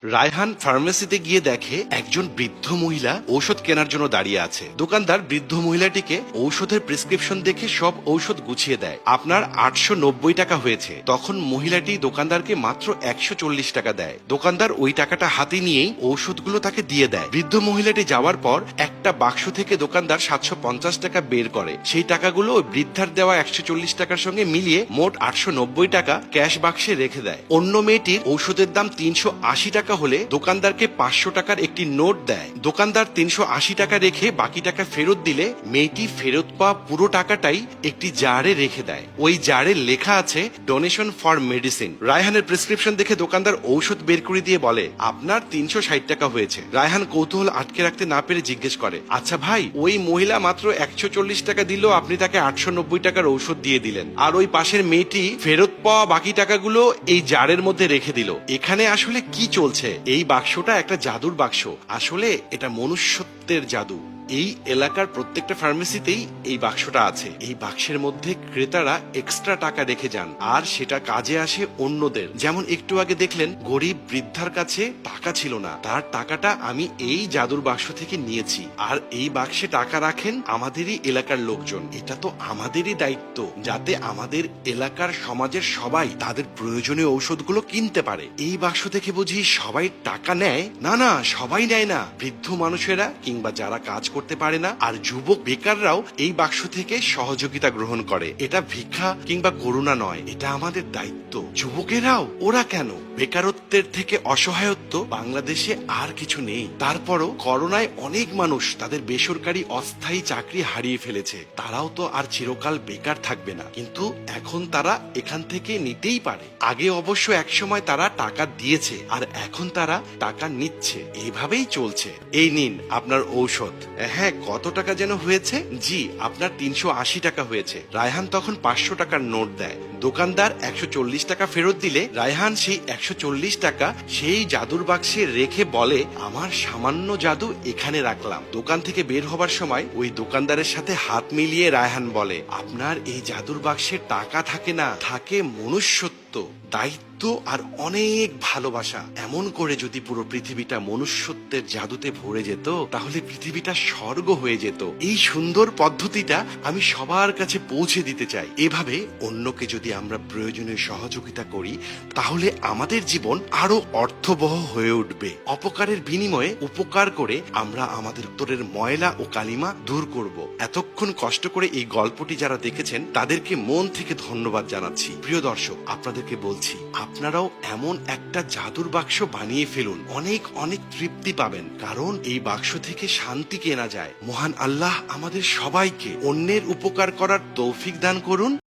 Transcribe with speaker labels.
Speaker 1: রায়হান ফার্মেসিতে গিয়ে দেখে একজন বৃদ্ধ মহিলা ঔষধ কেনার জন্য দাঁড়িয়ে আছে। দোকানদার বৃদ্ধ মহিলাটিকে ঔষধের প্রেসক্রিপশন দেখে সব ঔষধ গুছিয়ে দেয়। আপনার 890 টাকা হয়েছে। তখন মহিলাটি দোকানদারকে মাত্র 140 টাকা দেয়। দোকানদার ওই টাকাটা হাতে নিয়েই ঔষধগুলো তাকে দিয়ে দেয়। বৃদ্ধ মহিলাটি যাওয়ার পর একটা বাক্স থেকে দোকানদার 750 টাকা বের করে। সেই টাকাগুলো ওই বৃদ্ধার দেওয়া 140 টাকার সঙ্গে মিলিয়ে মোট 890 টাকা ক্যাশ বাক্সে রেখে দেয়। অন্য মেয়েটির ঔষধের দাম 380 টাকা হলে দোকানদারকে 500 টাকার একটি নোট দেয়। দোকানদার 380 টাকা রেখে বাকি টাকা ফেরত দিলে মেয়েটি ফেরত পাওয়া পুরো টাকাটাই একটি জারে রেখে দেয়। ওই জারে লেখা আছে ডোনেশন ফর মেডিসিন। রায়হানের প্রেসক্রিপশন দেখে দোকানদার ঔষধ বের করে দিয়ে বলে, আপনার 360 টাকা হয়েছে। রায়হান কৌতূহল আটকে রাখতে না পেরে জিজ্ঞেস করে, আচ্ছা ভাই, ওই মহিলা মাত্র 140 টাকা দিল, আপনি তাকে 890 টাকার ঔষধ দিয়ে দিলেন, আর ওই পাশের মেয়েটি ফেরত পাওয়া বাকি টাকাগুলো এই জারের মধ্যে রেখে দিল। এখানে আসলে কি চলছে? এই বাক্সটা একটা জাদুর বাক্স। আসলে এটা মনুষ্যত্বের জাদু। এই এলাকার প্রত্যেকটা ফার্মেসিতেই এই বাক্সটা আছে। এই বাক্সের মধ্যে ক্রেতারা এক্সট্রা টাকা রেখে যান, আর সেটা কাজে আসে অন্যদের। যেমন একটু আগে দেখলেন গরিব বৃদ্ধার কাছে টাকা ছিল না, তার টাকাটা আমি এই জাদুর বাক্স থেকে নিয়েছি। আর এই বাক্সে টাকা রাখেন আমাদেরই এলাকার লোকজন। এটা তো আমাদেরই দায়িত্ব যাতে আমাদের এলাকার সমাজের সবাই তাদের প্রয়োজনীয় ঔষধগুলো কিনতে পারে। এই বাক্স থেকে বুঝি সবাই টাকা নেয়? না না, সবাই নেয় না। বৃদ্ধ মানুষেরা কিংবা যারা কাজ করতে পারে না আর যুবক বেকাররাও এই বাক্স থেকে সহযোগিতা গ্রহণ করে। এটা ভিক্ষা কিংবা করুণা নয়, এটা আমাদের দায়িত্ব। যুবকেরাও, ওরা কেন? বেকারত্বের থেকে অসহায়ত্ব বাংলাদেশে আর কিছু নেই। তারপরও করোনায় অনেক মানুষ তাদের বেসরকারি অস্থায়ী চাকরি হারিয়ে ফেলেছে। তারাও তো আর চিরকাল বেকার থাকবে না, কিন্তু এখন তারা এখান থেকে নিতেই পারে। আগে অবশ্য একসময় তারা টাকা দিয়েছে, আর এখন তারা টাকা নিচ্ছে। এইভাবেই চলছে। এই নিন আপনার ঔষধ। হ্যাঁ, কত টাকা যেন হয়েছে? জি, আপনার 380 টাকা হয়েছে। রায়হান তখন 500 টাকার নোট দেয়। দোকানদার 140 টাকা ফেরত দিলে রায়হান সেই 140 টাকা সেই জাদুর বাক্সে রেখে বলে, আমার সামান্য জাদু এখানে রাখলাম। দোকান থেকে বের হবার সময় ওই দোকানদারের সাথে হাত মিলিয়ে রায়হান বলে, আপনার এই জাদুর বাক্সে টাকা থাকে না, থাকে মনুষ্যত্ব, দায়িত্ব আর অনেক ভালোবাসা। এমন করে যদি পুরো পৃথিবীটা মনুষ্যত্বের জাদুতে ভরে যেত, তাহলে পৃথিবীটা স্বর্গ হয়ে যেত। এই সুন্দর পদ্ধতিটা আমি সবার কাছে পৌঁছে দিতে চাই। এভাবে অন্যকে যদি আমরা প্রয়োজনীয় সহযোগিতা করি, তাহলে আমাদের জীবন আরো অর্থবহ হয়ে উঠবে। অপকারের বিনিময়ে উপকার করে আমরা আমাদের উত্তরের ময়লা ও কালিমা দূর করব। এতক্ষণ কষ্ট করে এই গল্পটি যারা দেখেছেন তাদেরকে মন থেকে ধন্যবাদ জানাচ্ছি। প্রিয় দর্শক, আপনাদেরকে বলছি, আপনারাও এমন একটা জাদুর বাক্স বানিয়ে ফেলুন। অনেক অনেক তৃপ্তি পাবেন, কারণ এই বাক্স থেকে শান্তি কেনা যায়। মহান আল্লাহ আমাদের সবাইকে অন্যের উপকার করার তৌফিক দান করুন।